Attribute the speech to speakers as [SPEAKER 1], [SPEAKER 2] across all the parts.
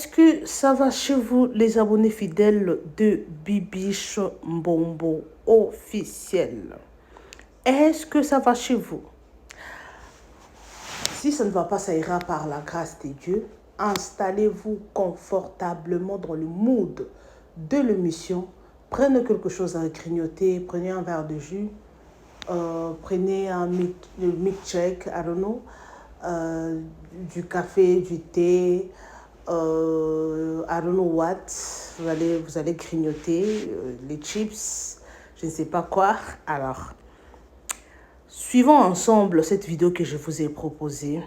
[SPEAKER 1] Est-ce que ça va chez vous, les abonnés fidèles de Bibiche Mbombo officiel? Est-ce que ça va chez vous? Si ça ne va pas, ça ira par la grâce de Dieu. Installez-vous confortablement dans le mood de l'émission. Prenez quelque chose à grignoter, prenez un verre de jus, prenez un milkshake, I don't know, du café, du thé, I don't know what. Vous allez grignoter les chips, je ne sais pas quoi. Alors, suivons ensemble cette vidéo que je vous ai proposée,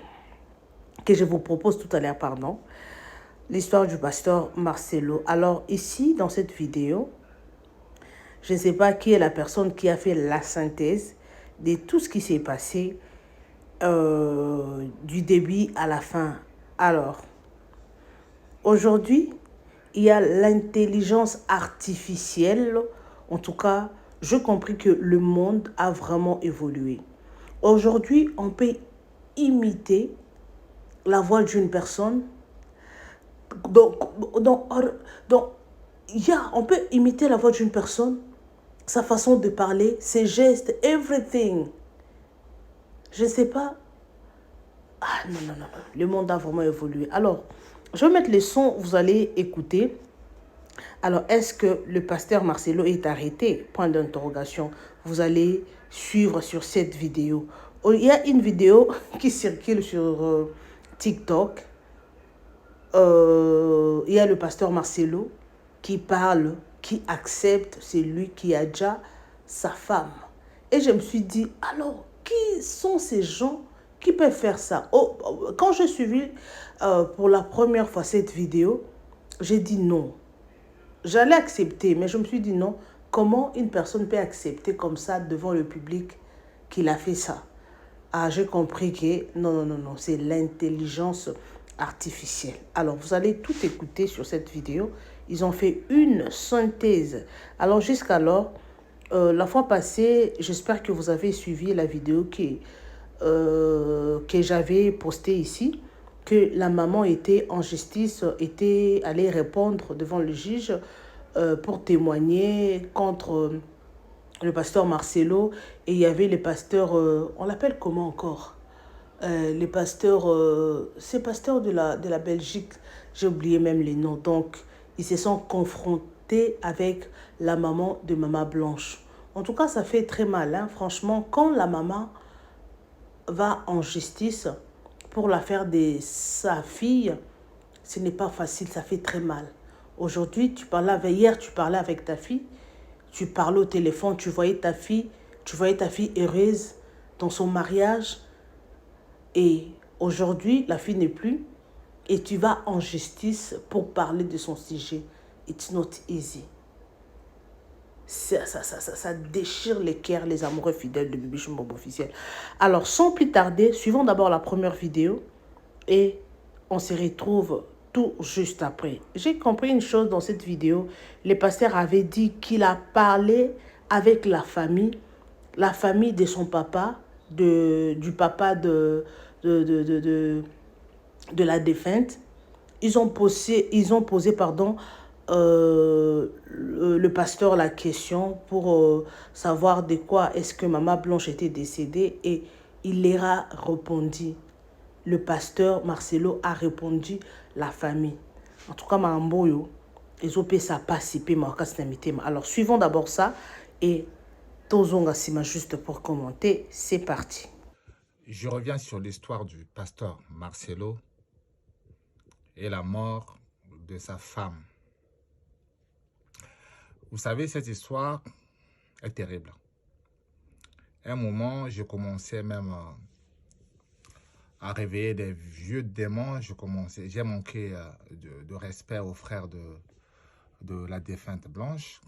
[SPEAKER 1] que je vous propose tout à l'heure, pardon. L'histoire du pasteur Marcelo. Alors ici, dans cette vidéo, je ne sais pas qui est la personne qui a fait la synthèse de tout ce qui s'est passé du début à la fin. Alors, aujourd'hui, il y a l'intelligence artificielle. En tout cas, j'ai compris que le monde a vraiment évolué. Aujourd'hui, on peut imiter la voix d'une personne. Donc, on peut imiter la voix d'une personne, sa façon de parler, ses gestes, everything. Je ne sais pas. Ah non, non, non, non. Le monde a vraiment évolué. Alors, je vais mettre les sons, vous allez écouter. Alors, est-ce que le pasteur Marcelo est arrêté? Point d'interrogation. Vous allez suivre sur cette vidéo. Il y a une vidéo qui circule sur TikTok. Il y a le pasteur Marcelo qui parle, qui accepte, c'est lui qui a déjà sa femme. Et je me suis dit, alors, qui sont ces gens qui peuvent faire ça? Quand j'ai suivi pour la première fois cette vidéo, j'ai dit non. J'allais accepter, mais je me suis dit non. Comment une personne peut accepter comme ça devant le public qu'il a fait ça? Ah, j'ai compris que non, non, non, non, c'est l'intelligence artificielle. Alors, vous allez tout écouter sur cette vidéo. Ils ont fait une synthèse. Alors, jusqu'alors, la fois passée, j'espère que vous avez suivi la vidéo que j'avais postée ici, que la maman était en justice, était allée répondre devant le juge pour témoigner contre le pasteur Marcelo. Et il y avait les pasteurs, on l'appelle comment encore, les pasteurs, ces pasteurs de la Belgique, j'ai oublié même les noms. Donc, ils se sont confrontés avec la maman de Maman Blanche. En tout cas, ça fait très mal, hein. Franchement, quand la maman va en justice pour l'affaire de sa fille, ce n'est pas facile, ça fait très mal. Aujourd'hui, hier, tu parlais avec ta fille, tu parlais au téléphone, tu voyais ta fille heureuse dans son mariage. Et aujourd'hui, la fille n'est plus. Et tu vas en justice pour parler de son sujet. It's not easy. Ça déchire les cœurs, les amoureux fidèles de Bibiche Mbombo officiel. Alors, sans plus tarder, suivons d'abord la première vidéo. Et on se retrouve tout juste après. J'ai compris une chose dans cette vidéo. Le pasteur avait dit qu'il a parlé avec la famille de son papa, du papa de la défunte. Ils ont posé le pasteur la question pour savoir de quoi est-ce que Maman Blanche était décédée, et il leur a répondu. Le pasteur Marcelo a répondu la famille. En tout cas, Mamboyo, ils ont pu ça participer. Alors, suivons d'abord ça et Tozonga Sima juste pour commenter. C'est parti.
[SPEAKER 2] Je reviens sur l'histoire du pasteur Marcelo et la mort de sa femme. Vous savez, cette histoire est terrible. À un moment, je commençais même à réveiller des vieux démons. J'ai manqué de respect aux frères de la défunte Blanche.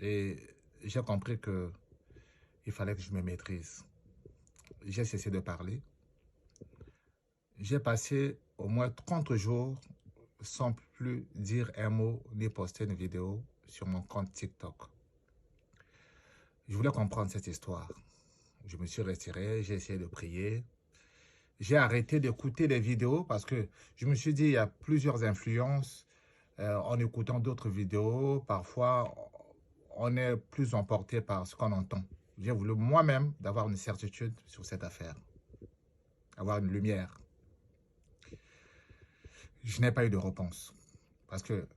[SPEAKER 2] Et j'ai compris qu'il fallait que je me maîtrise. J'ai cessé de parler. J'ai passé au moins 30 jours sans plus dire un mot ni poster une vidéo sur mon compte TikTok. Je voulais comprendre cette histoire. Je me suis retiré, j'ai essayé de prier. j'ai arrêté d'écouter les vidéos parce que je me suis dit, il y a plusieurs influences. En écoutant d'autres vidéos, parfois, on est plus emporté par ce qu'on entend. J'ai voulu moi-même d'avoir une certitude sur cette affaire, avoir une lumière. Je n'ai pas eu de réponse parce que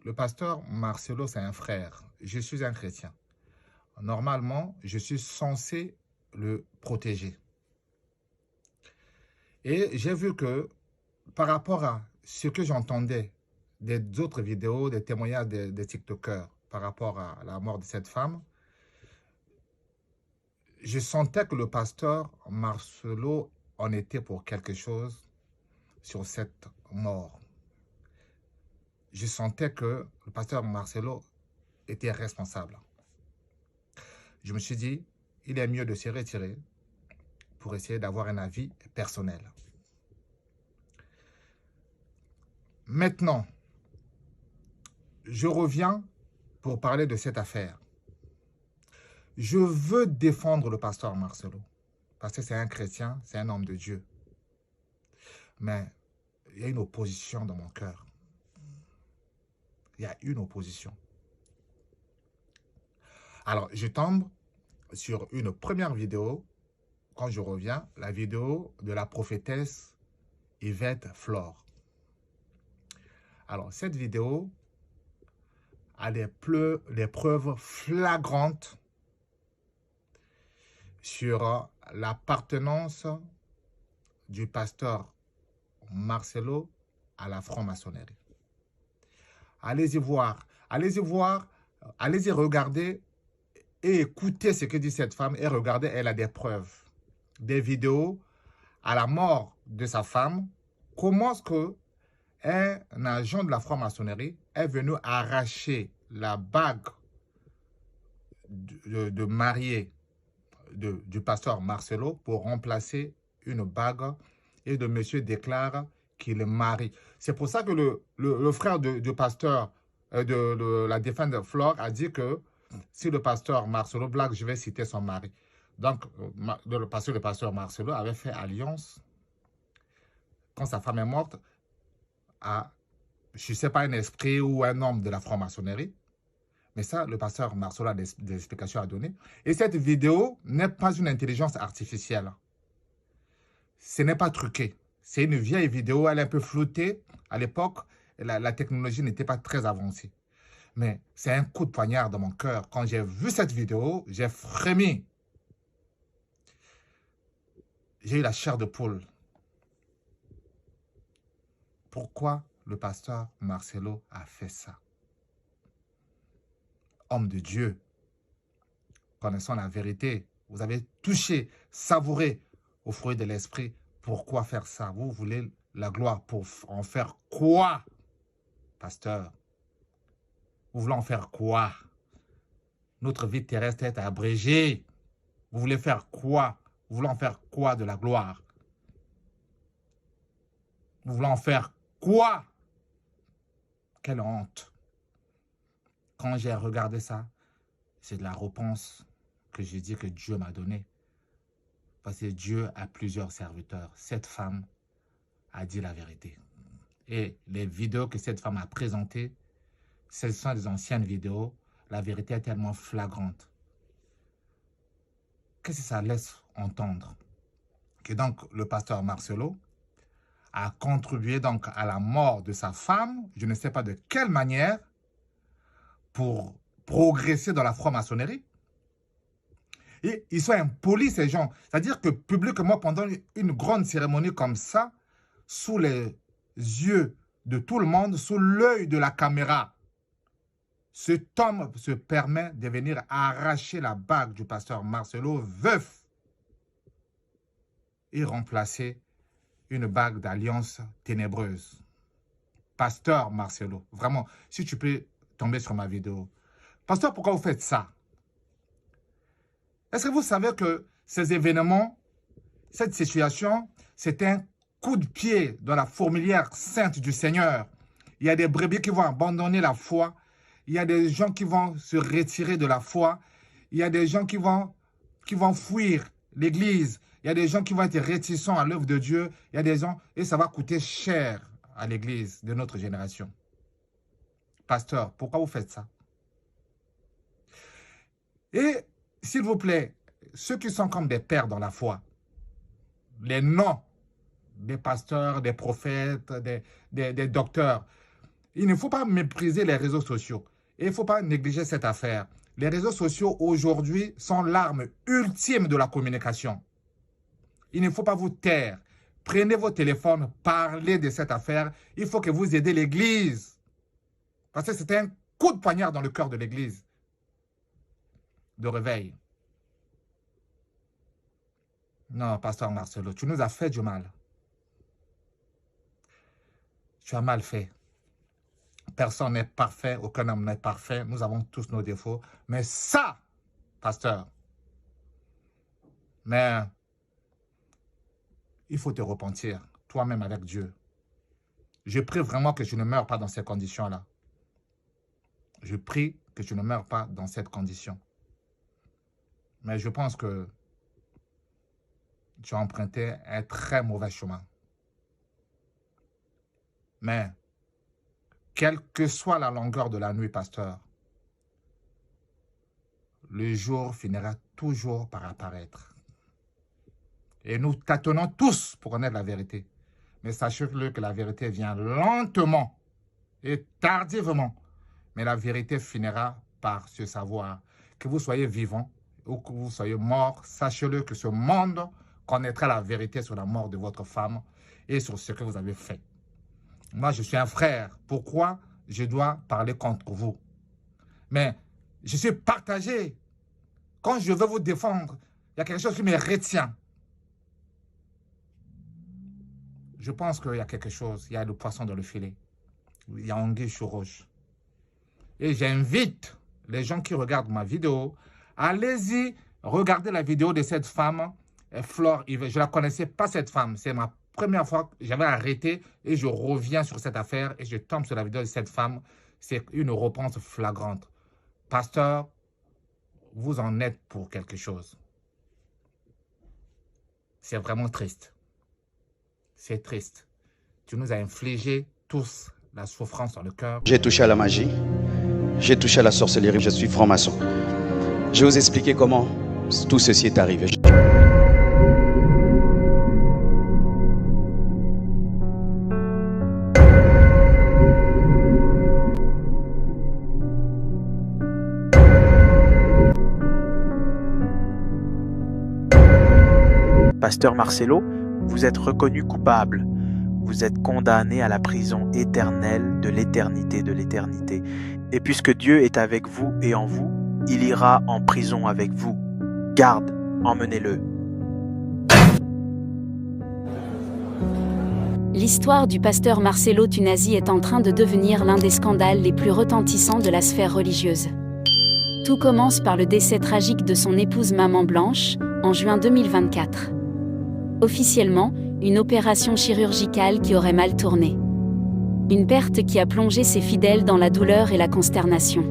[SPEAKER 2] le pasteur Marcelo, c'est un frère. Je suis un chrétien. Normalement, je suis censé le protéger. Et j'ai vu que par rapport à ce que j'entendais des autres vidéos, des témoignages des TikTokers par rapport à la mort de cette femme, je sentais que le pasteur Marcelo en était pour quelque chose sur cette mort. Je sentais que le pasteur Marcelo était responsable. Je me suis dit, il est mieux de se retirer pour essayer d'avoir un avis personnel. Maintenant, je reviens pour parler de cette affaire. Je veux défendre le pasteur Marcelo parce que c'est un chrétien, c'est un homme de Dieu. Mais il y a une opposition dans mon cœur. Il y a une opposition. Alors, je tombe sur une première vidéo, quand je reviens, la vidéo de la prophétesse Yvette Flore. Alors, cette vidéo a des preuves flagrantes sur l'appartenance du pasteur Marcelo à la franc-maçonnerie. Allez-y voir, allez-y regarder et écouter ce que dit cette femme et regardez, elle a des preuves, des vidéos à la mort de sa femme. Comment est-ce qu'un agent de la franc-maçonnerie est venu arracher la bague de mariée du pasteur Marcelo pour remplacer une bague et le monsieur déclare qu'il est marié. C'est pour ça que le frère du pasteur de la défense de Flore a dit que si le pasteur Marcelo blague, je vais citer son mari. Donc, le pasteur Marcelo avait fait alliance quand sa femme est morte à, je ne sais pas, un esprit ou un homme de la franc-maçonnerie. Mais ça, le pasteur Marcelo a des explications à donner. Et cette vidéo n'est pas une intelligence artificielle. Ce n'est pas truqué. C'est une vieille vidéo, elle est un peu floutée. À l'époque, la technologie n'était pas très avancée. Mais c'est un coup de poignard dans mon cœur. Quand j'ai vu cette vidéo, j'ai frémi. J'ai eu la chair de poule. Pourquoi le pasteur Marcelo a fait ça? Homme de Dieu, connaissant la vérité, vous avez touché, savouré au fruit de l'esprit. Pourquoi faire ça? Vous voulez la gloire pour en faire quoi, pasteur? Vous voulez en faire quoi? Notre vie terrestre est abrégée. Vous voulez faire quoi? Vous voulez en faire quoi de la gloire? Vous voulez en faire quoi? Quelle honte! Quand j'ai regardé ça, c'est de la réponse que j'ai dit que Dieu m'a donnée. Parce que Dieu a plusieurs serviteurs. Cette femme a dit la vérité. Et les vidéos que cette femme a présentées, ce sont des anciennes vidéos. La vérité est tellement flagrante. Qu'est-ce que ça laisse entendre? Que donc le pasteur Marcelo a contribué donc à la mort de sa femme, je ne sais pas de quelle manière, pour progresser dans la franc-maçonnerie. Et ils sont impolis, ces gens. C'est-à-dire que publiquement, pendant une grande cérémonie comme ça, sous les yeux de tout le monde, sous l'œil de la caméra, cet homme se permet de venir arracher la bague du pasteur Marcelo, veuf, et remplacer une bague d'alliance ténébreuse. Pasteur Marcelo, vraiment, si tu peux tomber sur ma vidéo. Pasteur, pourquoi vous faites ça? Est-ce que vous savez que ces événements, cette situation, c'est un coup de pied dans la fourmilière sainte du Seigneur? Il y a des brebis qui vont abandonner la foi. Il y a des gens qui vont se retirer de la foi. Il y a des gens qui vont fuir l'église. Il y a des gens qui vont être réticents à l'œuvre de Dieu. Il y a des gens, et ça va coûter cher à l'église de notre génération. Pasteur, pourquoi vous faites ça? Et, s'il vous plaît, ceux qui sont comme des pères dans la foi, les noms des pasteurs, des prophètes, des docteurs, il ne faut pas mépriser les réseaux sociaux. Et il ne faut pas négliger cette affaire. Les réseaux sociaux, aujourd'hui, sont l'arme ultime de la communication. Il ne faut pas vous taire. Prenez vos téléphones, parlez de cette affaire. Il faut que vous aidez l'Église. Parce que c'est un coup de poignard dans le cœur de l'Église. De réveil. Non, pasteur Marcelo, tu nous as fait du mal. Tu as mal fait. Personne n'est parfait, aucun homme n'est parfait. Nous avons tous nos défauts. Mais ça, pasteur, mais il faut te repentir, toi-même avec Dieu. Je prie vraiment que tu ne meurs pas dans ces conditions-là. Je prie que tu ne meurs pas dans cette condition. Mais je pense que tu as emprunté un très mauvais chemin. Mais, quelle que soit la longueur de la nuit, pasteur, le jour finira toujours par apparaître. Et nous tâtonnons tous pour connaître la vérité. Mais sachez-le que la vérité vient lentement et tardivement. Mais la vérité finira par se savoir. Que vous soyez vivant ou que vous soyez mort, sachez-le que ce monde connaîtra la vérité sur la mort de votre femme et sur ce que vous avez fait. Moi, je suis un frère. Pourquoi je dois parler contre vous? Mais je suis partagé. Quand je veux vous défendre, il y a quelque chose qui me retient. Je pense qu'il y a quelque chose. Il y a le poisson dans le filet. Il y a anguille sous roche. Et j'invite les gens qui regardent ma vidéo, allez-y, regardez la vidéo de cette femme, Flore Yves. Je ne la connaissais pas, cette femme. C'est ma première fois que j'avais arrêté et je reviens sur cette affaire et je tombe sur la vidéo de cette femme. C'est une repentance flagrante. Pasteur, vous en êtes pour quelque chose. C'est vraiment triste. C'est triste. Tu nous as infligé tous la souffrance dans le cœur.
[SPEAKER 3] J'ai touché à la magie. J'ai touché à la sorcellerie. Je suis franc-maçon. Je vais vous expliquer comment tout ceci est arrivé.
[SPEAKER 4] Pasteur Marcelo, vous êtes reconnu coupable. Vous êtes condamné à la prison éternelle de l'éternité de l'éternité. Et puisque Dieu est avec vous et en vous, il ira en prison avec vous. Garde, emmenez-le.
[SPEAKER 5] L'histoire du pasteur Marcelo Tunasi est en train de devenir l'un des scandales les plus retentissants de la sphère religieuse. Tout commence par le décès tragique de son épouse Maman Blanche, en juin 2024. Officiellement, une opération chirurgicale qui aurait mal tourné. Une perte qui a plongé ses fidèles dans la douleur et la consternation.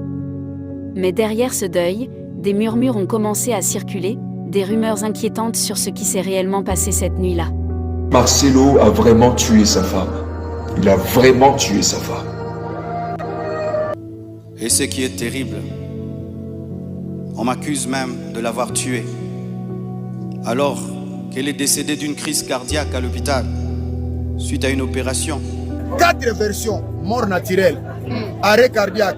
[SPEAKER 5] Mais derrière ce deuil, des murmures ont commencé à circuler, des rumeurs inquiétantes sur ce qui s'est réellement passé cette nuit-là.
[SPEAKER 6] Marcelo a vraiment tué sa femme. Il a vraiment tué sa femme.
[SPEAKER 3] Et ce qui est terrible, on m'accuse même de l'avoir tuée. Alors qu'elle est décédée d'une crise cardiaque à l'hôpital, suite à une opération.
[SPEAKER 7] 4 versions, mort naturelle, arrêt cardiaque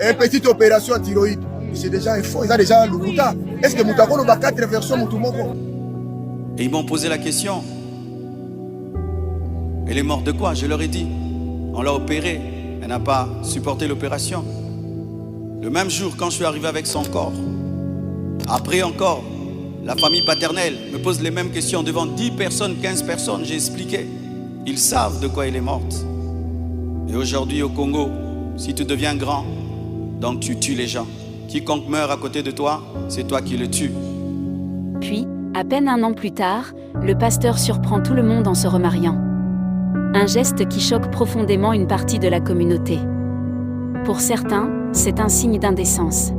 [SPEAKER 7] et petite opération à thyroïde. C'est déjà faux, ils ont déjà le Mouta. Est-ce que Moutako n'a pas 4 versions Moutoumoko?
[SPEAKER 3] Et ils m'ont posé la question. Elle est morte de quoi? Je leur ai dit. On l'a opérée, elle n'a pas supporté l'opération. Le même jour, quand je suis arrivé avec son corps, après encore, la famille paternelle me pose les mêmes questions devant 10 personnes, 15 personnes. J'ai expliqué. Ils savent de quoi elle est morte. Et aujourd'hui au Congo, si tu deviens grand, donc tu tues les gens. Quiconque meurt à côté de toi, c'est toi qui le tues.
[SPEAKER 5] Puis, à peine un an plus tard, le pasteur surprend tout le monde en se remariant. Un geste qui choque profondément une partie de la communauté. Pour certains, c'est un signe d'indécence.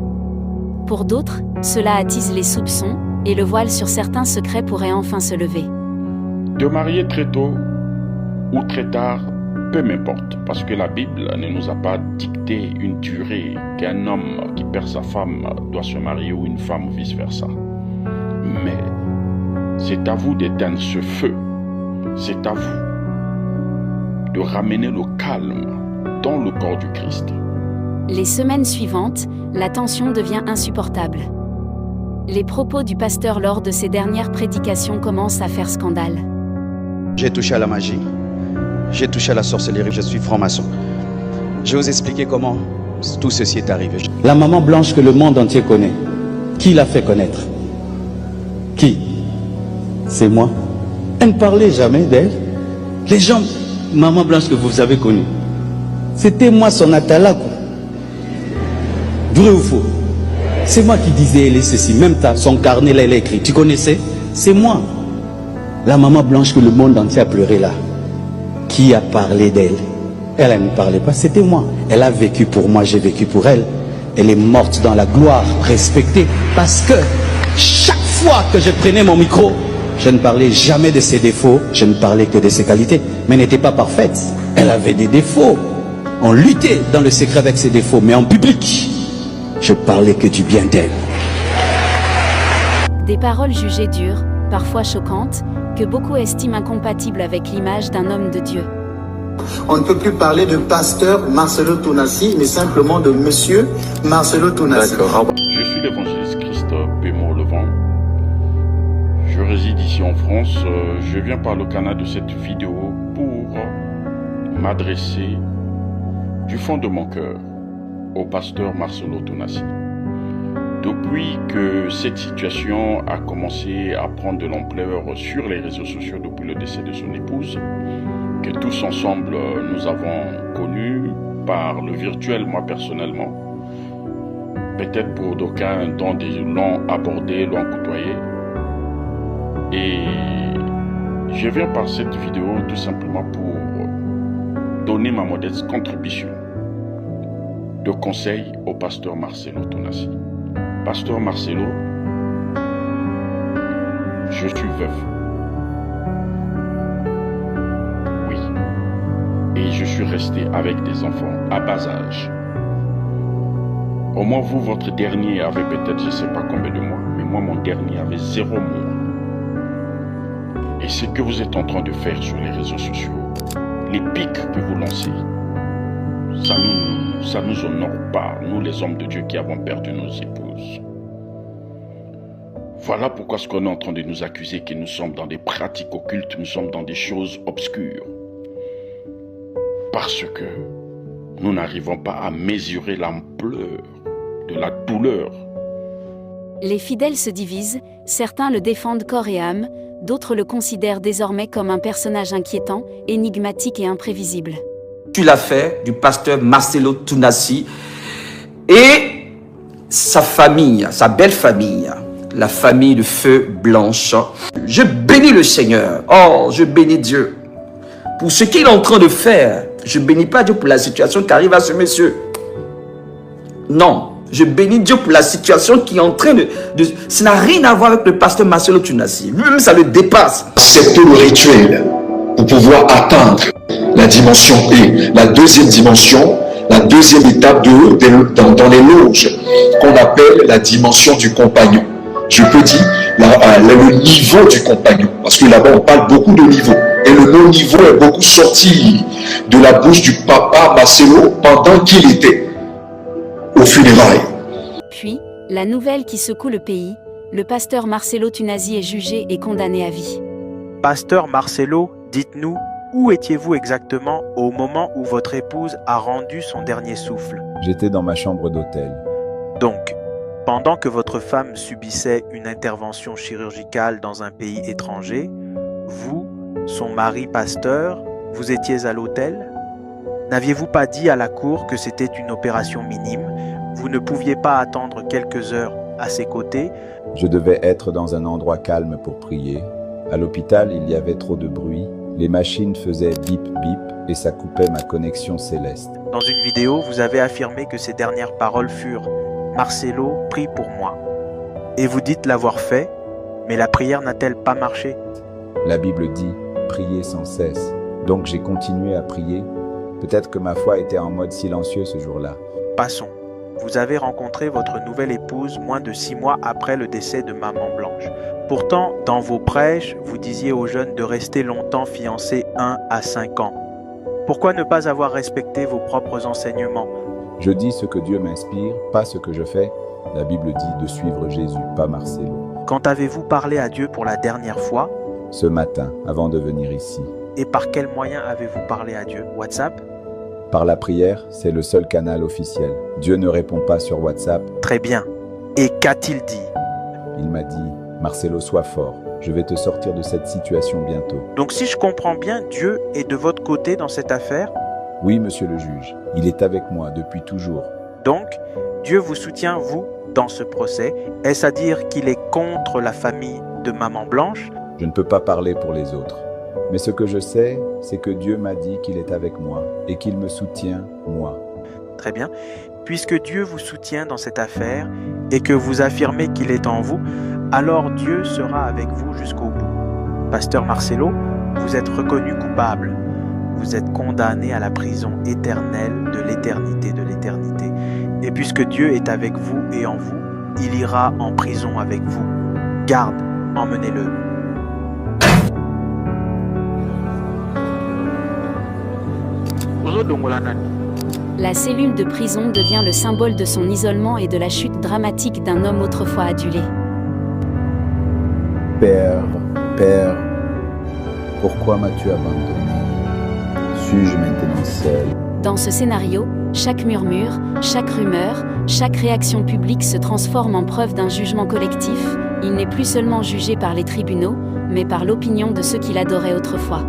[SPEAKER 5] Pour d'autres, cela attise les soupçons, et le voile sur certains secrets pourrait enfin se lever.
[SPEAKER 8] Te marier très tôt ou très tard, peu m'importe, parce que la Bible ne nous a pas dicté une durée qu'un homme qui perd sa femme doit se marier ou une femme ou vice-versa. Mais c'est à vous d'éteindre ce feu, c'est à vous de ramener le calme dans le corps du Christ.
[SPEAKER 5] Les semaines suivantes, la tension devient insupportable. Les propos du pasteur lors de ses dernières prédications commencent à faire scandale.
[SPEAKER 3] J'ai touché à la magie, j'ai touché à la sorcellerie, je suis franc-maçon. Je vais vous expliquer comment tout ceci est arrivé.
[SPEAKER 9] La maman blanche que le monde entier connaît, qui l'a fait connaître? Qui? C'est moi. Elle ne parlait jamais d'elle. Les gens, maman blanche que vous avez connue, c'était moi son atalakou. Vrai ou faux? C'est moi qui disais elle est ceci, même son carnet là, elle a écrit. Tu connaissais? C'est moi. La maman blanche que le monde entier a pleuré là. Qui a parlé d'elle? Elle ne parlait pas, c'était moi. Elle a vécu pour moi, j'ai vécu pour elle. Elle est morte dans la gloire, respectée. Parce que chaque fois que je prenais mon micro, je ne parlais jamais de ses défauts, je ne parlais que de ses qualités. Mais elle n'était pas parfaite, elle avait des défauts. On luttait dans le secret avec ses défauts, mais en public, je parlais que du bien d'elle.
[SPEAKER 5] Des paroles jugées dures, parfois choquantes, que beaucoup estiment incompatibles avec l'image d'un homme de Dieu.
[SPEAKER 10] On ne peut plus parler de pasteur Marcelo Tounassi, mais simplement de monsieur Marcelo Tounassi.
[SPEAKER 8] Je suis l'évangéliste Christ Pémor Levent. Je réside ici en France. Je viens par le canal de cette vidéo pour m'adresser du fond de mon cœur au pasteur Marcelo Tounassi. Depuis que cette situation a commencé à prendre de l'ampleur sur les réseaux sociaux depuis le décès de son épouse, que tous ensemble nous avons connu par le virtuel, moi personnellement, peut-être pour d'aucuns dont l'ont abordé, l'ont côtoyé. Et je viens par cette vidéo tout simplement pour donner ma modeste contribution de conseil au pasteur Marcelo Tounassi. Pasteur Marcelo, je suis veuf. Oui. Et je suis resté avec des enfants à bas âge. Au moins vous, votre dernier avait peut-être je ne sais pas combien de mois, mais moi mon dernier avait 0 mois. Et ce que vous êtes en train de faire sur les réseaux sociaux, les pics que vous lancez, ça nous honore pas, nous les hommes de Dieu qui avons perdu nos épouses. Voilà pourquoi ce qu'on est en train de nous accuser, que nous sommes dans des pratiques occultes, nous sommes dans des choses obscures. Parce que nous n'arrivons pas à mesurer l'ampleur de la douleur.
[SPEAKER 5] Les fidèles se divisent, certains le défendent corps et âme, d'autres le considèrent désormais comme un personnage inquiétant, énigmatique et imprévisible.
[SPEAKER 11] Tu l'as fait du pasteur Marcelo Tounassi et sa famille, sa belle famille, la famille de Feu Blanche. Je bénis le Seigneur. Oh, je bénis Dieu pour ce qu'il est en train de faire. Je bénis pas Dieu pour la situation qui arrive à ce monsieur. Non, je bénis Dieu pour la situation qui est en train de... Ça n'a rien à voir avec le pasteur Marcelo Tounassi. Lui-même, ça le dépasse.
[SPEAKER 6] Accepter le rituel pour pouvoir atteindre la dimension et la deuxième dimension, la deuxième étape dans les loges qu'on appelle la dimension du compagnon. Je peux dire le niveau du compagnon, parce que là-bas on parle beaucoup de niveau et le mot niveau est beaucoup sorti de la bouche du papa Marcelo pendant qu'il était au funérailles.
[SPEAKER 5] Puis, la nouvelle qui secoue le pays, le pasteur Marcelo Tounassi est jugé et condamné à vie.
[SPEAKER 4] Pasteur Marcelo, dites-nous, où étiez-vous exactement au moment où votre épouse a rendu son dernier souffle?
[SPEAKER 12] J'étais dans ma chambre d'hôtel.
[SPEAKER 4] Donc, pendant que votre femme subissait une intervention chirurgicale dans un pays étranger, vous, son mari pasteur, vous étiez à l'hôtel? N'aviez-vous pas dit à la cour que c'était une opération minime? Vous ne pouviez pas attendre quelques heures à ses côtés?
[SPEAKER 12] Je devais être dans un endroit calme pour prier. À l'hôpital, il y avait trop de bruit. Les machines faisaient bip bip et ça coupait ma connexion céleste.
[SPEAKER 4] Dans une vidéo, vous avez affirmé que ces dernières paroles furent « Marcelo, prie pour moi ». Et vous dites l'avoir fait Mais la prière n'a-t-elle pas marché?
[SPEAKER 12] La Bible dit « priez sans cesse ». Donc j'ai continué à prier. Peut-être que ma foi était en mode silencieux ce jour-là.
[SPEAKER 4] Passons. Vous avez rencontré votre nouvelle épouse moins de 6 mois après le décès de Maman Blanche. Pourtant, dans vos prêches, vous disiez aux jeunes de rester longtemps fiancés 1 à 5 ans. Pourquoi ne pas avoir respecté vos propres enseignements?
[SPEAKER 12] Je dis ce que Dieu m'inspire, pas ce que je fais. La Bible dit de suivre Jésus, pas Marcelo.
[SPEAKER 4] Quand avez-vous parlé à Dieu pour la dernière fois?
[SPEAKER 12] Ce matin, avant de venir ici.
[SPEAKER 4] Et par quel moyen avez-vous parlé à Dieu? WhatsApp?
[SPEAKER 12] Par la prière, c'est le seul canal officiel. Dieu ne répond pas sur WhatsApp.
[SPEAKER 4] Très bien. Et qu'a-t-il dit?
[SPEAKER 12] Il m'a dit, Marcelo, sois fort. Je vais te sortir de cette situation bientôt.
[SPEAKER 4] Donc si je comprends bien, Dieu est de votre côté dans cette affaire?
[SPEAKER 12] Oui, monsieur le juge. Il est avec moi depuis toujours.
[SPEAKER 4] Donc, Dieu vous soutient, vous, dans ce procès. Est-ce à dire qu'il est contre la famille de Maman Blanche?
[SPEAKER 12] Je ne peux pas parler pour les autres. Mais ce que je sais, c'est que Dieu m'a dit qu'il est avec moi et qu'il me soutient, moi.
[SPEAKER 4] Très bien. Puisque Dieu vous soutient dans cette affaire et que vous affirmez qu'il est en vous, alors Dieu sera avec vous jusqu'au bout. Pasteur Marcelo, vous êtes reconnu coupable. Vous êtes condamné à la prison éternelle de l'éternité de l'éternité. Et puisque Dieu est avec vous et en vous, il ira en prison avec vous. Garde, emmenez-le.
[SPEAKER 5] La cellule de prison devient le symbole de son isolement et de la chute dramatique d'un homme autrefois adulé.
[SPEAKER 12] Père, Père, pourquoi m'as-tu abandonné? Suis-je maintenant seul?
[SPEAKER 5] Dans ce scénario, chaque murmure, chaque rumeur, chaque réaction publique se transforme en preuve d'un jugement collectif. Il n'est plus seulement jugé par les tribunaux, mais par l'opinion de ceux qui l'adoraient autrefois.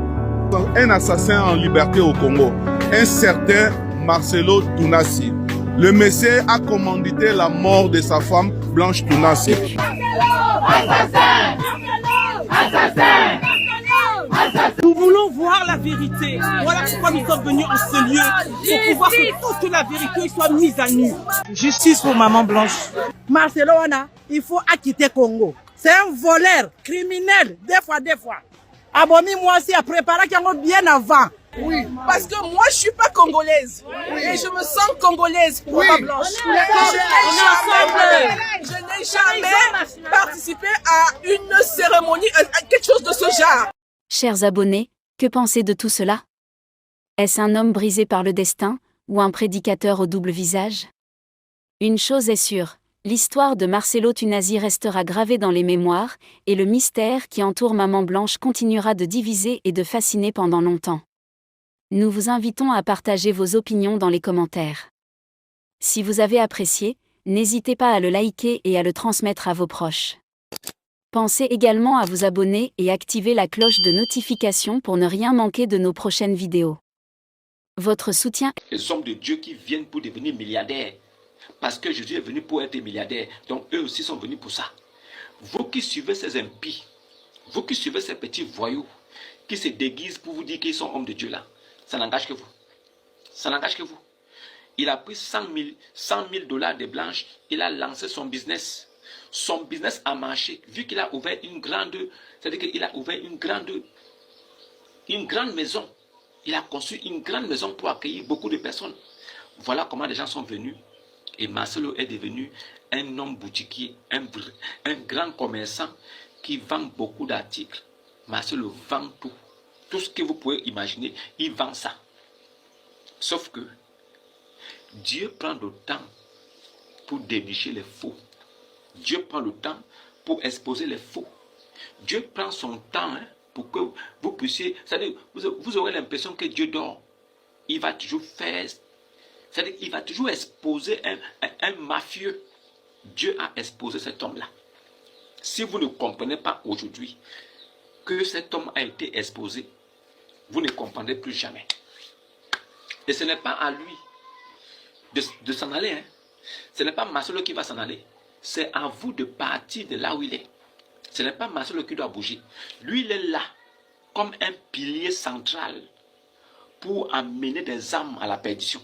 [SPEAKER 13] Un assassin en liberté au Congo, un certain Marcelo Tounassi. Le Messie a commandité la mort de sa femme Blanche Tounassi.
[SPEAKER 14] Nous voulons voir la vérité. Voilà pourquoi nous sommes venus en ce lieu, pour pouvoir que toute la vérité soit mise à nu.
[SPEAKER 15] Justice pour Maman Blanche. Marcelo, il faut acquitter Congo. C'est un voleur, criminel, des fois. Abomi, moi aussi, a préparé Congo bien avant.
[SPEAKER 14] Oui, parce que moi je suis pas congolaise. Oui. Et je me sens congolaise pour Maman Blanche. Je n'ai jamais participé à une cérémonie, à quelque chose de ce genre.
[SPEAKER 5] Chers abonnés, que pensez de tout cela? Est-ce un homme brisé par le destin, ou un prédicateur au double visage? Une chose est sûre, l'histoire de Marcelo Tounassi restera gravée dans les mémoires, et le mystère qui entoure Maman Blanche continuera de diviser et de fasciner pendant longtemps. Nous vous invitons à partager vos opinions dans les commentaires. Si vous avez apprécié, n'hésitez pas à le liker et à le transmettre à vos proches. Pensez également à vous abonner et activer la cloche de notification pour ne rien manquer de nos prochaines vidéos. Votre soutien...
[SPEAKER 16] Les hommes de Dieu qui viennent pour devenir milliardaires. Parce que Jésus est venu pour être milliardaire. Donc eux aussi sont venus pour ça. Vous qui suivez ces impies, vous qui suivez ces petits voyous, qui se déguisent pour vous dire qu'ils sont hommes de Dieu là, ça n'engage que vous. Ça n'engage que vous. Il a pris 100 000 dollars de Blanche, il a lancé son business. Son business a marché, vu qu'il a ouvert une grande, c'est-à-dire qu'il a ouvert une grande maison. Il a construit une grande maison pour accueillir beaucoup de personnes. Voilà comment les gens sont venus. Et Marcelo est devenu un homme boutiquier, un grand commerçant qui vend beaucoup d'articles. Marcelo vend tout. Tout ce que vous pouvez imaginer, il vend ça. Sauf que Dieu prend le temps pour dénicher les faux. Dieu prend le temps pour exposer les faux. Dieu prend son temps pour que vous puissiez... C'est-à-dire, vous aurez l'impression que Dieu dort. Il va toujours faire... C'est-à-dire, il va toujours exposer un mafieux. Dieu a exposé cet homme-là. Si vous ne comprenez pas aujourd'hui que cet homme a été exposé, vous ne comprendrez plus jamais. Et ce n'est pas à lui de s'en aller. Hein. Ce n'est pas Marcelo qui va s'en aller. C'est à vous de partir de là où il est. Ce n'est pas Marcelo qui doit bouger. Lui, il est là comme un pilier central pour amener des âmes à la perdition.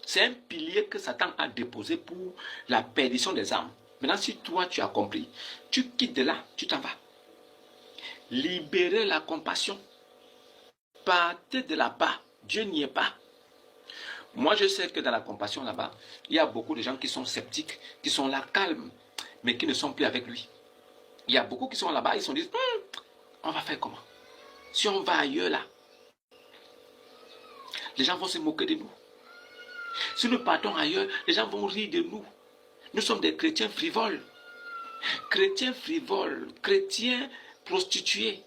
[SPEAKER 16] C'est un pilier que Satan a déposé pour la perdition des âmes. Maintenant, si toi, tu as compris, tu quittes de là, tu t'en vas. Libérer la compassion. Partez de là-bas. Dieu n'y est pas. Moi, je sais que dans la compassion là-bas, il y a beaucoup de gens qui sont sceptiques, qui sont là calmes, mais qui ne sont plus avec lui. Il y a beaucoup qui sont là-bas, ils se disent, on va faire comment? Si on va ailleurs là, les gens vont se moquer de nous. Si nous partons ailleurs, les gens vont rire de nous. Nous sommes des chrétiens frivoles. Chrétiens frivoles, chrétiens prostitués.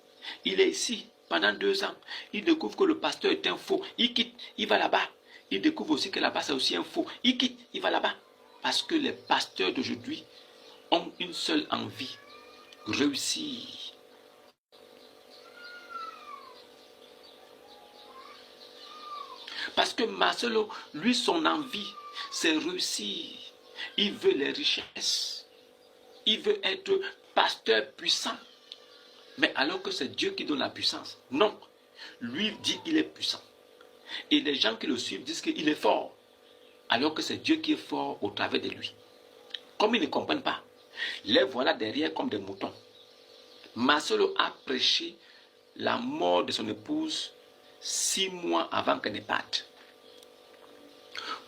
[SPEAKER 16] Il est ici pendant 2 ans. Il découvre que le pasteur est un faux. Il quitte, il va là-bas. Il découvre aussi que là-bas c'est aussi un faux. Il quitte, il va là-bas. Parce que les pasteurs d'aujourd'hui ont une seule envie. Réussir. Parce que Marcelo, lui, son envie, c'est réussir. Il veut les richesses. Il veut être pasteur puissant. Mais alors que c'est Dieu qui donne la puissance. Non. Lui dit qu'il est puissant. Et les gens qui le suivent disent qu'il est fort. Alors que c'est Dieu qui est fort au travers de lui. Comme ils ne comprennent pas, les voilà derrière comme des moutons. Marcelo a prêché la mort de son épouse 6 mois avant qu'elle ne parte.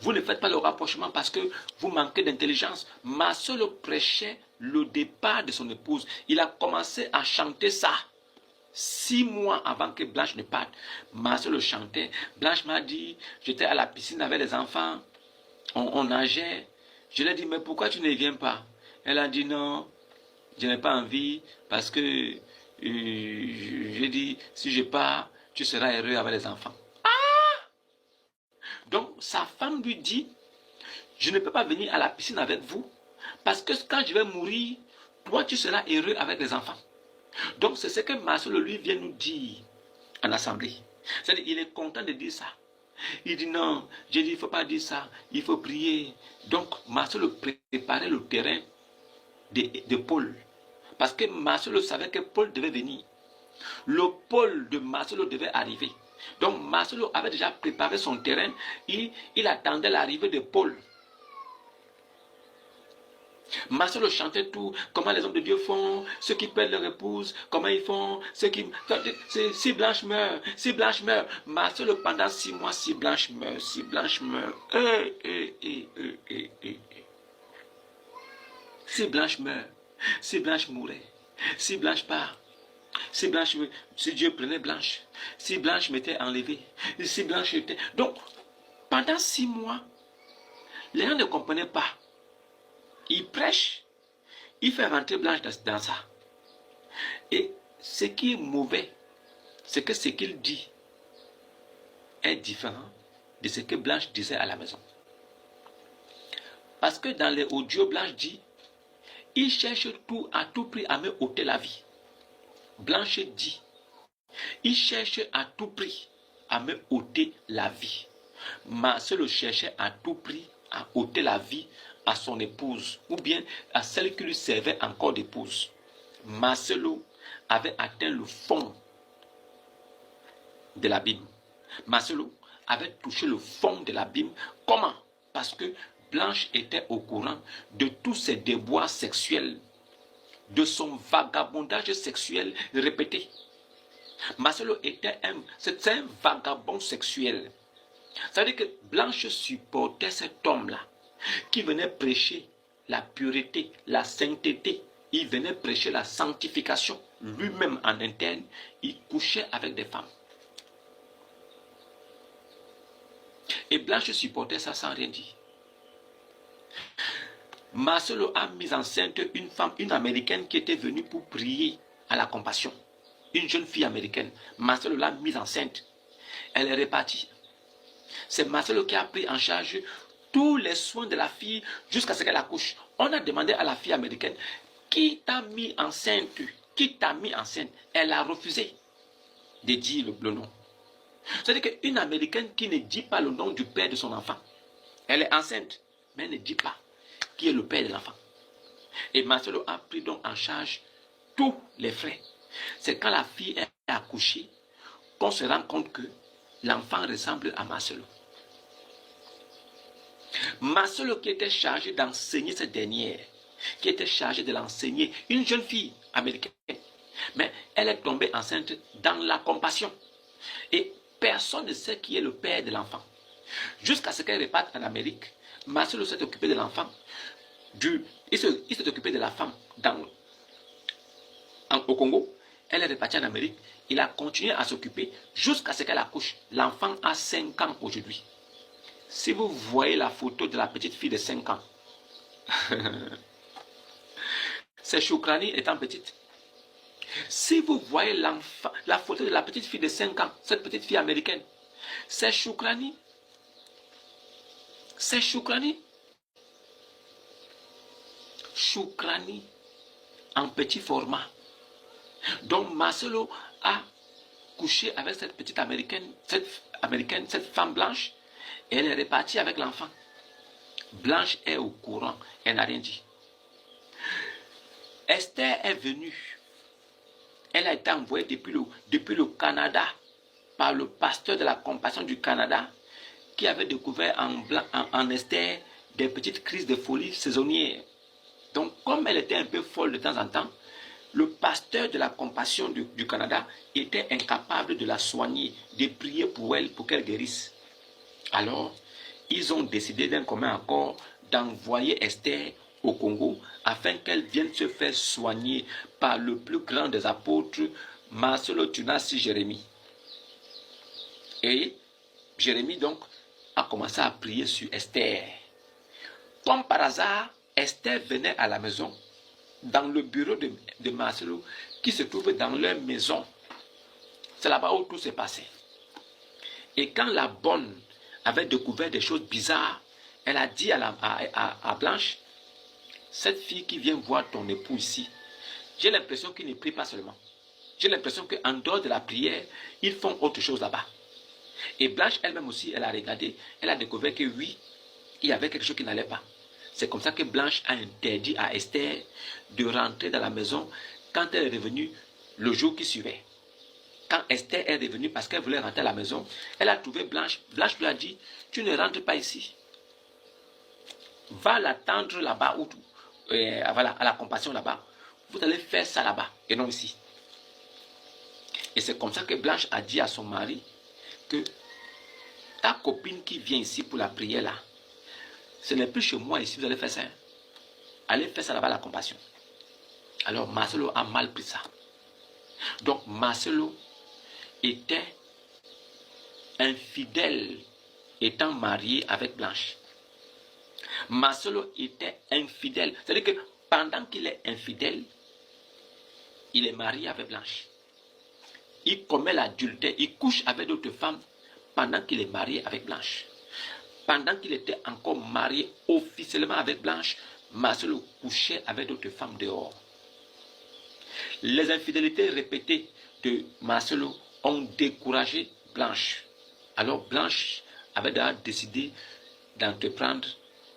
[SPEAKER 16] Vous ne faites pas le rapprochement parce que vous manquez d'intelligence. Marcelo prêchait le départ de son épouse. Il a commencé à chanter ça 6 mois avant que Blanche ne parte. Marcelo chantait. Blanche m'a dit, j'étais à la piscine avec les enfants. On nageait. Je lui ai dit, mais pourquoi tu ne viens pas? Elle a dit non, je n'ai pas envie parce que j'ai dit, si je pars, tu seras heureux avec les enfants. Ah! Donc, sa femme lui dit, je ne peux pas venir à la piscine avec vous parce que quand je vais mourir, toi, tu seras heureux avec les enfants. Donc, c'est ce que Marcelo lui vient nous dire en assemblée. C'est-à-dire, il est content de dire ça. Il dit non, j'ai dit, il ne faut pas dire ça, il faut prier. Donc, Marcelo préparait le terrain de Paul. Parce que Marcelo savait que Paul devait venir. Le Paul de Marcelo devait arriver. Donc Marcelo avait déjà préparé son terrain. Il attendait l'arrivée de Paul. Marcelo chantait tout, comment les hommes de Dieu font, ceux qui perdent leur épouse, comment ils font, ceux qui... Si Blanche meurt, si Blanche meurt. Marcelo pendant 6 mois, si Blanche meurt, si Blanche meurt. Si Blanche meurt, si Blanche mourait, si Blanche part, si Blanche, si Dieu prenait Blanche, si Blanche m'était enlevée, si Blanche était... Donc, pendant 6 mois, les gens ne comprenaient pas. Il prêche, il fait rentrer Blanche dans ça. Et ce qui est mauvais, c'est que ce qu'il dit est différent de ce que Blanche disait à la maison. Parce que dans les audios, Blanche dit, il cherche tout à tout prix à me ôter la vie. Blanche dit, il cherche à tout prix à me ôter la vie. Marcelo cherchait à tout prix à ôter la vie à son épouse, ou bien à celle qui lui servait encore d'épouse. Marcelo avait atteint le fond de l'abîme. Marcelo avait touché le fond de l'abîme. Comment? Parce que Blanche était au courant de tous ses déboires sexuels, de son vagabondage sexuel répété. Marcelo était c'était un vagabond sexuel. Ça veut dire que Blanche supportait cet homme-là, qui venait prêcher la pureté, la sainteté. Il venait prêcher la sanctification. Lui-même en interne, il couchait avec des femmes. Et Blanche supportait ça sans rien dire. Marcelo a mis enceinte une femme, une américaine qui était venue pour prier à la compassion. Une jeune fille américaine. Marcelo l'a mise enceinte. Elle est repartie. C'est Marcelo qui a pris en charge tous les soins de la fille jusqu'à ce qu'elle accouche. On a demandé à la fille américaine, qui t'a mis enceinte? Qui t'a mis enceinte? Elle a refusé de dire le nom. C'est-à-dire qu'une américaine qui ne dit pas le nom du père de son enfant, elle est enceinte, mais elle ne dit pas qui est le père de l'enfant. Et Marcelo a pris donc en charge tous les frais. C'est quand la fille est accouchée qu'on se rend compte que l'enfant ressemble à Marcelo. Marcelo qui était chargé d'enseigner cette dernière, qui était chargée de l'enseigner, une jeune fille américaine. Mais elle est tombée enceinte dans la compassion. Et personne ne sait qui est le père de l'enfant. Jusqu'à ce qu'elle reparte en Amérique, Marcelo s'est occupé de l'enfant. Il s'est occupé de la femme au Congo. Elle est repartie en Amérique. Il a continué à s'occuper jusqu'à ce qu'elle accouche. L'enfant a 5 ans aujourd'hui. Si vous voyez la photo de la petite fille de 5 ans, c'est Choukrani étant petite. Si vous voyez la photo de la petite fille de 5 ans, cette petite fille américaine, c'est Choukrani. C'est Choukrani. Choukrani en petit format. Donc Marcelo a couché avec cette petite américaine, cette femme blanche, et elle est repartie avec l'enfant. Blanche est au courant, elle n'a rien dit. Esther est venue. Elle a été envoyée depuis le Canada par le pasteur de la Compassion du Canada qui avait découvert en Esther des petites crises de folie saisonnières. Donc, comme elle était un peu folle de temps en temps, le pasteur de la Compassion du Canada était incapable de la soigner, de prier pour elle, pour qu'elle guérisse. Alors, ils ont décidé d'un commun accord d'envoyer Esther au Congo afin qu'elle vienne se faire soigner par le plus grand des apôtres, Marcelo Tunasi Jérémie. Et Jérémie donc a commencé à prier sur Esther. Comme par hasard, Esther venait à la maison, dans le bureau de Marcelo, qui se trouve dans leur maison. C'est là-bas où tout s'est passé. Et quand la bonne avait découvert des choses bizarres, elle a dit à Blanche, cette fille qui vient voir ton époux ici, j'ai l'impression qu'il ne prie pas seulement. J'ai l'impression qu'en dehors de la prière, ils font autre chose là-bas. Et Blanche elle-même aussi, elle a regardé, elle a découvert que oui, il y avait quelque chose qui n'allait pas. C'est comme ça que Blanche a interdit à Esther de rentrer dans la maison quand elle est revenue le jour qui suivait. Quand Esther est revenue parce qu'elle voulait rentrer à la maison, elle a trouvé Blanche. Blanche lui a dit, tu ne rentres pas ici. Va l'attendre là-bas, voilà, à la Compassion là-bas. Vous allez faire ça là-bas et non ici. Et c'est comme ça que Blanche a dit à son mari que ta copine qui vient ici pour la prière là, ce n'est plus chez moi ici, vous allez faire ça. Allez faire ça là-bas à la Compassion. Alors Marcelo a mal pris ça. Donc Marcelo était infidèle étant marié avec Blanche. Marcelo était infidèle. C'est-à-dire que pendant qu'il est infidèle, il est marié avec Blanche. Il commet l'adultère, il couche avec d'autres femmes pendant qu'il est marié avec Blanche. Pendant qu'il était encore marié officiellement avec Blanche, Marcelo couchait avec d'autres femmes dehors. Les infidélités répétées de Marcelo ont découragé Blanche. Alors Blanche avait d'ailleurs décidé d'entreprendre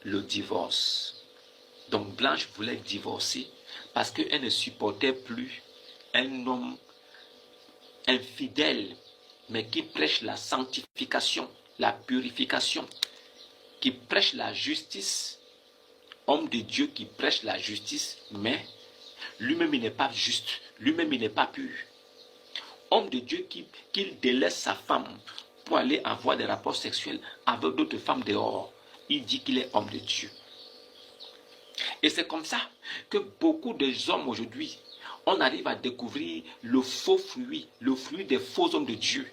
[SPEAKER 16] le divorce. Donc Blanche voulait divorcer parce qu'elle ne supportait plus un homme infidèle, mais qui prêche la sanctification, la purification, qui prêche la justice. Homme de Dieu qui prêche la justice, mais lui-même il n'est pas juste, lui-même il n'est pas pur. Homme de Dieu qui délaisse sa femme pour aller avoir des rapports sexuels avec d'autres femmes dehors. Il dit qu'il est homme de Dieu. Et c'est comme ça que beaucoup de hommes aujourd'hui, on arrive à découvrir le faux fruit, le fruit des faux hommes de Dieu.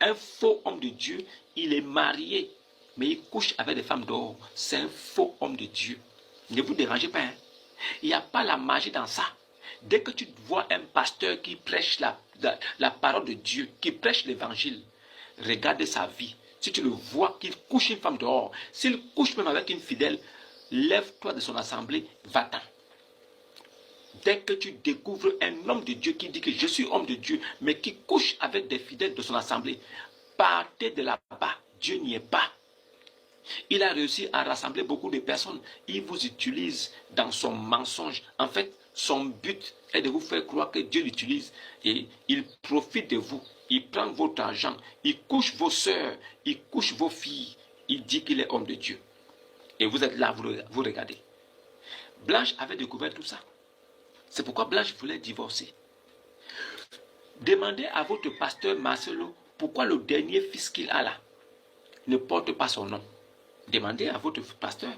[SPEAKER 16] Un faux homme de Dieu, il est marié, mais il couche avec des femmes dehors. C'est un faux homme de Dieu. Ne vous dérangez pas. Il n'y a pas la magie dans ça. Dès que tu vois un pasteur qui prêche la parole de Dieu, qui prêche l'évangile, regarde sa vie. Si tu le vois qu'il couche une femme dehors, s'il couche même avec une fidèle, lève-toi de son assemblée, va-t'en. Dès que tu découvres un homme de Dieu qui dit que je suis homme de Dieu, mais qui couche avec des fidèles de son assemblée, partez de là-bas. Dieu n'y est pas. Il a réussi à rassembler beaucoup de personnes. Il vous utilise dans son mensonge. En fait, son but est de vous faire croire que Dieu l'utilise et il profite de vous. Il prend votre argent, il couche vos soeurs, il couche vos filles. Il dit qu'il est homme de Dieu. Et vous êtes là, vous regardez. Blanche avait découvert tout ça. C'est pourquoi Blanche voulait divorcer. Demandez à votre pasteur Marcelo pourquoi le dernier fils qu'il a là ne porte pas son nom. Demandez à votre pasteur.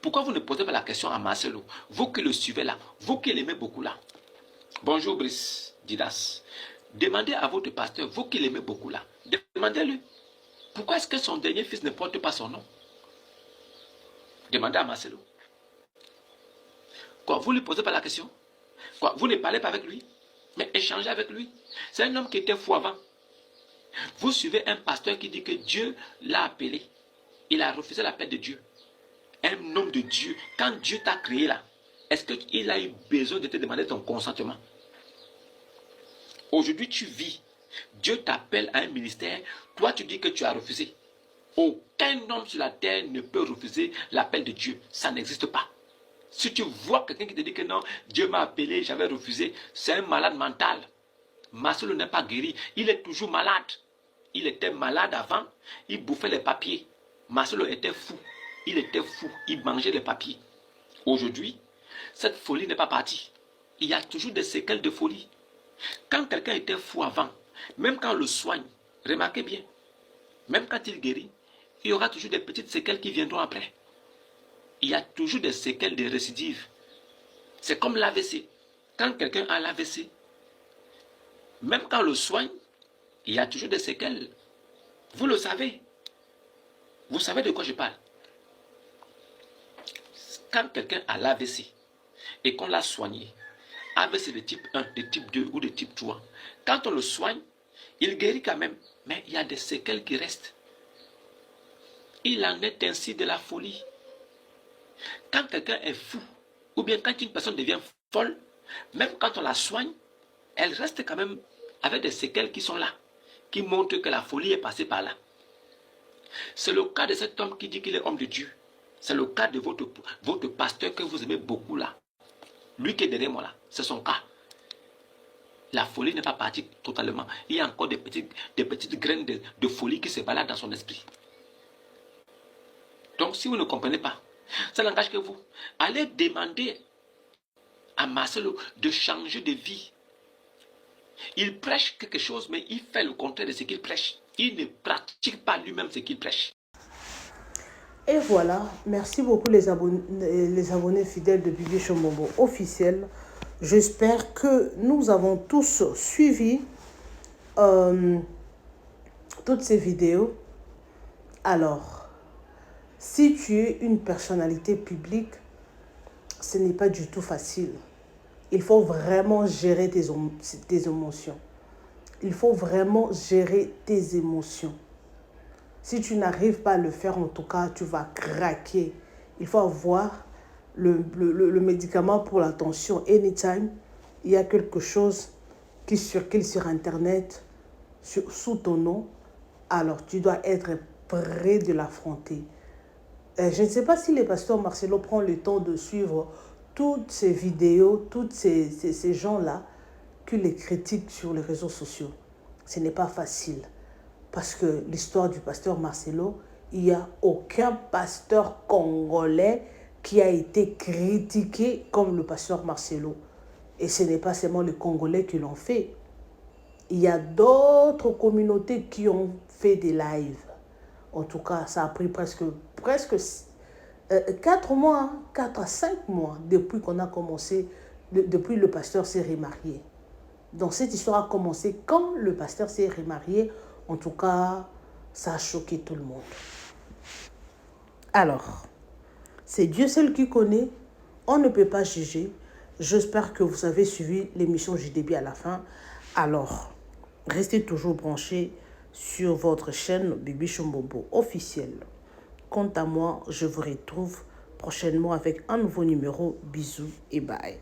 [SPEAKER 16] Pourquoi vous ne posez pas la question à Marcelo? Vous qui le suivez là, vous qui l'aimez beaucoup là. Bonjour Brice Didas. Demandez à votre pasteur, vous qui l'aimez beaucoup là. Demandez-lui. Pourquoi est-ce que son dernier fils ne porte pas son nom? Demandez à Marcelo. Quoi, vous ne lui posez pas la question? Quoi, vous ne parlez pas avec lui? Mais échangez avec lui. C'est un homme qui était fou avant. Vous suivez un pasteur qui dit que Dieu l'a appelé. Il a refusé l'appel de Dieu. Un homme de Dieu, quand Dieu t'a créé là, est-ce qu'il a eu besoin de te demander ton consentement? Aujourd'hui, tu vis. Dieu t'appelle à un ministère. Toi, tu dis que tu as refusé. Aucun homme sur la terre ne peut refuser l'appel de Dieu. Ça n'existe pas. Si tu vois quelqu'un qui te dit que non, Dieu m'a appelé, j'avais refusé, c'est un malade mental. Marcelo n'est pas guéri. Il est toujours malade. Il était malade avant. Il bouffait les papiers. Marcelo était fou. Il était fou. Il mangeait les papiers. Aujourd'hui, cette folie n'est pas partie. Il y a toujours des séquelles de folie. Quand quelqu'un était fou avant, même quand on le soigne, remarquez bien, même quand il guérit, il y aura toujours des petites séquelles qui viendront après. Il y a toujours des séquelles de récidive. C'est comme l'AVC. Quand quelqu'un a l'AVC, même quand on le soigne, il y a toujours des séquelles. Vous le savez. Vous savez de quoi je parle. Quand quelqu'un a l'AVC et qu'on l'a soigné, AVC de type 1, de type 2 ou de type 3, quand on le soigne, il guérit quand même, mais il y a des séquelles qui restent. Il en est ainsi de la folie. Quand quelqu'un est fou, ou bien quand une personne devient folle, même quand on la soigne, elle reste quand même avec des séquelles qui sont là, qui montrent que la folie est passée par là. C'est le cas de cet homme qui dit qu'il est homme de Dieu. C'est le cas de votre pasteur que vous aimez beaucoup là. Lui qui est derrière moi là, c'est son cas. La folie n'est pas partie totalement. Il y a encore des petites graines de folie qui se baladent dans son esprit. Donc si vous ne comprenez pas, ça n'engage que vous. Allez demander à Marcelo de changer de vie. Il prêche quelque chose, mais il fait le contraire de ce qu'il prêche. Il ne pratique pas lui-même ce qu'il prêche.
[SPEAKER 1] Et voilà, merci beaucoup les abonnés fidèles de Bibi Chombombo officiel. J'espère que nous avons tous suivi toutes ces vidéos. Alors, si tu es une personnalité publique, ce n'est pas du tout facile. Il faut vraiment gérer tes émotions. Il faut vraiment gérer tes émotions. Si tu n'arrives pas à le faire, en tout cas, tu vas craquer. Il faut avoir le médicament pour la tension. Anytime, il y a quelque chose qui circule sur Internet sous ton nom. Alors, tu dois être prêt de l'affronter. Je ne sais pas si le pasteur Marcelo prend le temps de suivre toutes ces vidéos, tous ces gens-là qui les critiquent sur les réseaux sociaux. Ce n'est pas facile. Parce que l'histoire du pasteur Marcelo, il n'y a aucun pasteur congolais qui a été critiqué comme le pasteur Marcelo. Et ce n'est pas seulement les Congolais qui l'ont fait. Il y a d'autres communautés qui ont fait des lives. En tout cas, ça a pris presque 4 mois, 4 à 5 mois depuis qu'on a commencé, depuis le pasteur s'est remarié. Donc cette histoire a commencé quand le pasteur s'est remarié. En tout cas, ça a choqué tout le monde. Alors, c'est Dieu seul qui connaît. On ne peut pas juger. J'espère que vous avez suivi l'émission JDB à la fin. Alors, restez toujours branchés sur votre chaîne Bibi Chombombo officielle. Quant à moi, je vous retrouve prochainement avec un nouveau numéro. Bisous et bye.